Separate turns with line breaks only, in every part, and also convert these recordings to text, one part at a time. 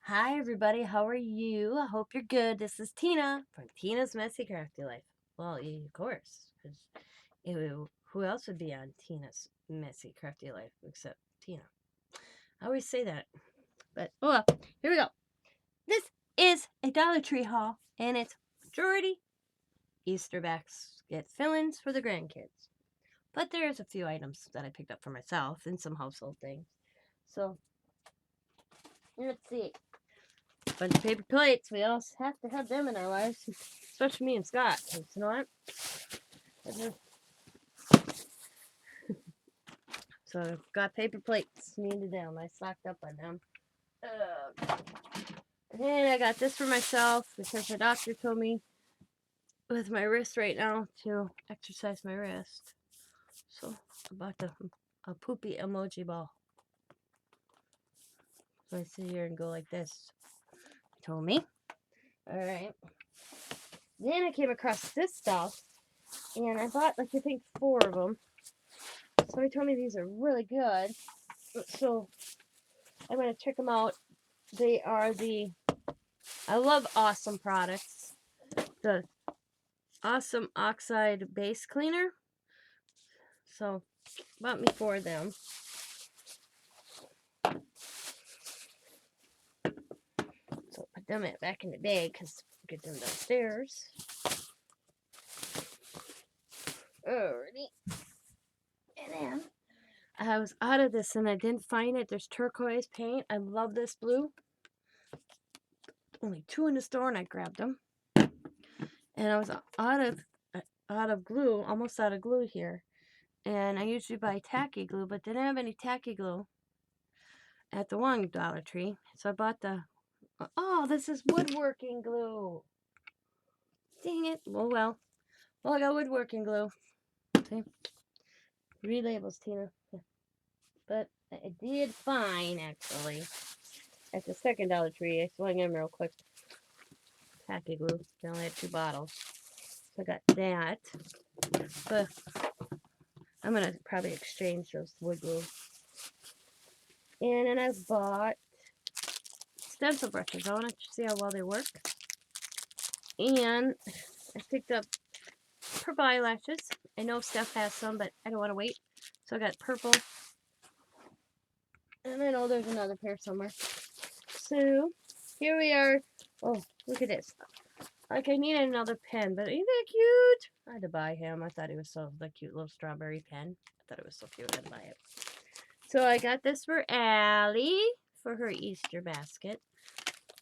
Hi everybody, how are you? I hope you're good. This is Tina from Tina's Messy Crafty Life. Well, of course, because who else would be on Tina's Messy Crafty Life except Tina? I always say that, but oh well. Here we go. This is a Dollar Tree haul, and it's majority Easter basket fillings for the grandkids. But there's a few items that I picked up for myself and some household things. So let's see. Bunch of paper plates. We all have to have them in our lives, especially me and Scott. You know what? So I've got paper plates needed them. I stocked up on them. And I got this for myself because the doctor told me with my wrist right now to exercise my wrist. So I bought a poopy emoji ball. So I sit here and go like this. He told me. Alright. Then I came across this stuff. And I bought, like, I think 4 of them. Somebody told me these are really good. So I'm going to check them out. They are I love Awesome products. The Awesome Oxide Base Cleaner. So bought me 4 of them. So put them back in the bag because get them downstairs. Alrighty. And then I was out of this and I didn't find it. There's turquoise paint. I love this blue. Only 2 in the store and I grabbed them. And I was out of glue, almost out of glue here. And I usually buy tacky glue, but didn't have any tacky glue at the one Dollar Tree. So I bought oh, this is woodworking glue. Dang it. Oh, well. Well, I got woodworking glue. See? Read labels, Tina. But I did fine, actually, at the second Dollar Tree. I swung in real quick. Tacky glue. They only had 2 bottles. So I got that. But I'm going to probably exchange those wood glue. And then I bought stencil brushes. I want to see how well they work. And I picked up purple eyelashes. I know Steph has some, but I don't want to wait. So I got purple. And I know there's another pair somewhere. So here we are. Oh, look at this. Like, I needed another pen, but ain't that cute? I had to buy him. I thought he was the cute little strawberry pen. I thought it was so cute. I had to buy it. So I got this for Allie for her Easter basket.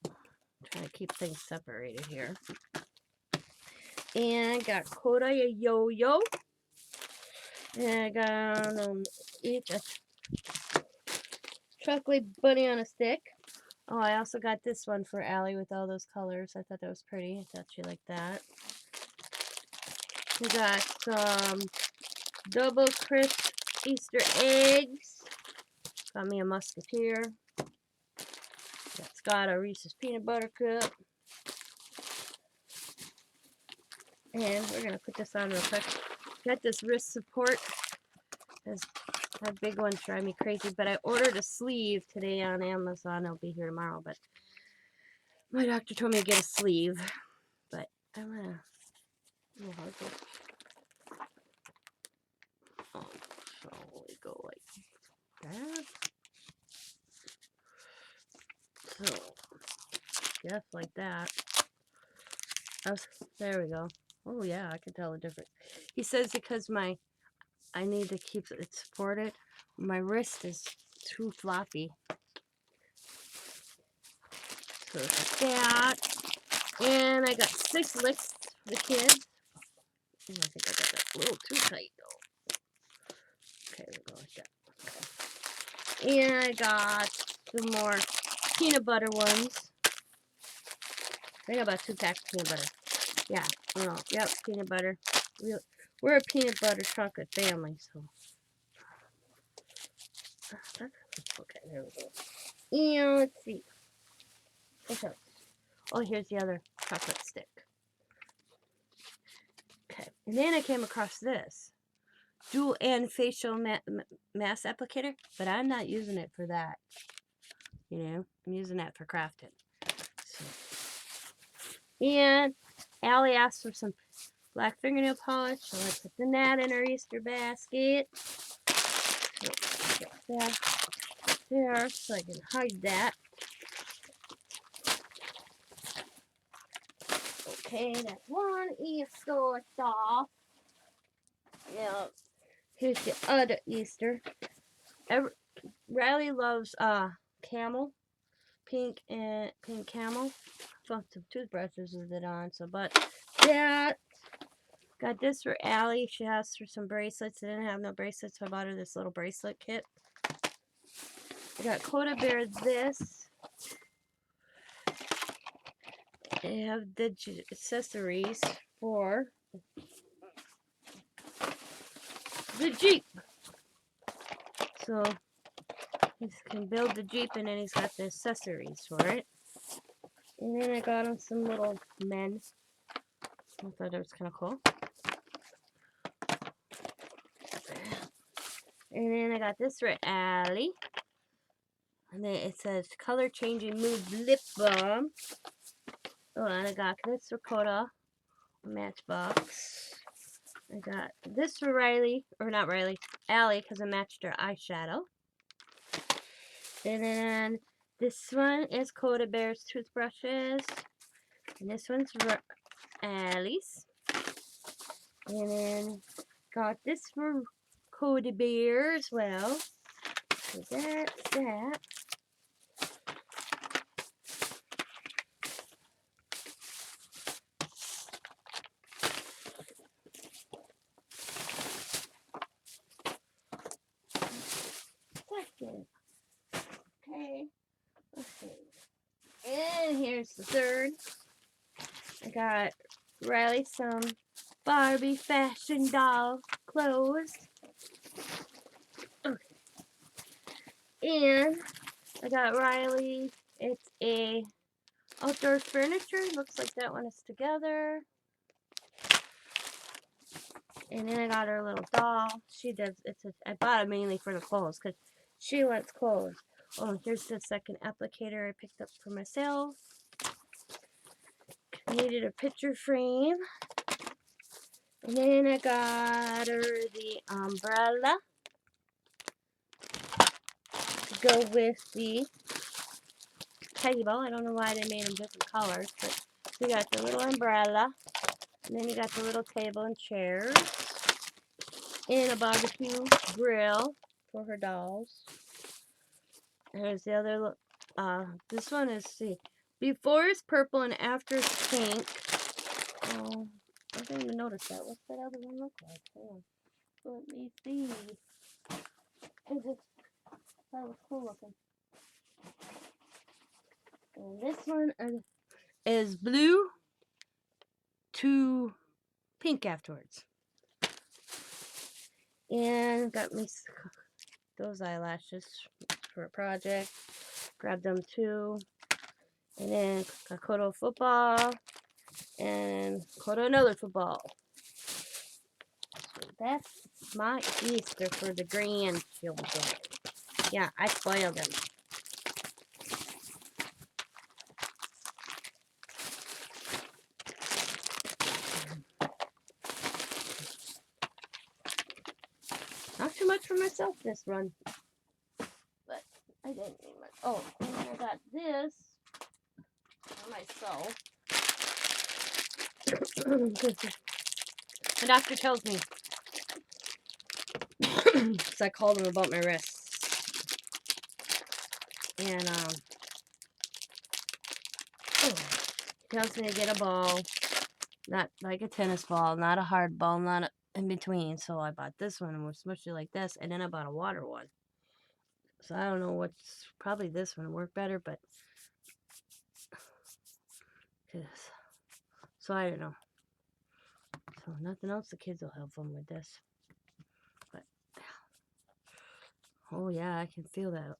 I'm trying to keep things separated here. And I got Koda a yo-yo. And I got each a chocolate bunny on a stick. Oh, I also got this one for Allie with all those colors. I thought that was pretty. I thought she liked that. We got some double crisp Easter eggs. Got me a musketeer. Got Scott a Reese's peanut butter cup. And we're going to put this on real quick. Got this wrist support. That big ones drive me crazy. But I ordered a sleeve today on Amazon. It'll be here tomorrow. But my doctor told me to get a sleeve. But I'm going to... Oh, so we go like that. So, just like that. There we go. Oh yeah, I can tell the difference. He says because I need to keep it supported. My wrist is too floppy. So like that. And I got 6 licks for the kids. And I think I got that a little too tight though. Okay, we'll go like that. Okay. And I got some more peanut butter ones. I think I bought 2 packs of peanut butter. Yeah, yep, peanut butter. We're a peanut butter chocolate family, so. Okay, there we go. And let's see. Oh, here's the other chocolate stick. Okay, and then I came across this. Dual and facial mask applicator, but I'm not using it for that. You know, I'm using that for crafting. So. And Allie asked for some black fingernail polish, so I put that in her Easter basket. So get that there so I can hide that. Okay, that's one Easter stuff. Now, here's the other Easter. Riley loves camel, pink camel. Fucked some toothbrushes with it on, so but that. Got this for Allie. She asked for some bracelets. I didn't have no bracelets, so I bought her this little bracelet kit. I got Coda Bear this. I have the accessories for the Jeep. So he can build the Jeep, and then he's got the accessories for it. And then I got him some little men. I thought that was kind of cool. And then I got this for Allie. And then it says color changing mood lip balm. Oh, and I got this for Coda, Matchbox. I got this for Riley, or not Riley, Allie, because I matched her eyeshadow. And then this one is Coda Bear's toothbrushes. And this one's for Allie's. And then got this for Coda Bear as well. So that's that. Second. Okay. Let's see. And here's the third. I got Riley some Barbie fashion doll clothes. Okay. And I got Riley, it's a outdoor furniture. Looks like that one is together. And then I got her little doll. She does, I bought it mainly for the clothes because she wants clothes. Oh, here's the second applicator I picked up for myself. Needed a picture frame. And then I got her the umbrella to go with the table. I don't know why they made them different colors, but you got the little umbrella. And then you got the little table and chairs. And a barbecue grill for her dolls. There's the other, this one is, see, before is purple and after is pink. Oh, I didn't even notice that. What's that other one look like? Hold on. Let me see. That was cool looking. And this one is blue to pink afterwards. And got me those eyelashes for a project. Grabbed them too. And then got Kodo football. And Kodo another football. So that's my Easter for the grandchildren. Yeah, I spoiled them. Not too much for myself this run. But I didn't need much. Oh, and then I got this for myself. The doctor tells me. So I called him about my wrists. And he tells me to get a ball. Not like a tennis ball, not a hard ball, not in between. So I bought this one and we're smushed it like this. And then I bought a water one. So I don't know what's, probably this one worked better, but so I don't know. So nothing else, the kids will have fun with this. But oh yeah, I can feel that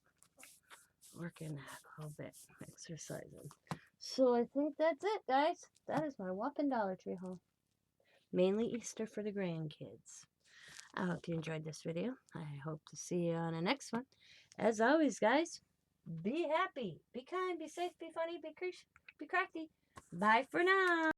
working that a little bit, exercising. So I think that's it, guys. That is my whopping Dollar Tree haul. Mainly Easter for the grandkids. I hope you enjoyed this video. I hope to see you on the next one. As always, guys, Be happy. Be kind. Be safe. Be funny. Be crafty. Bye for now.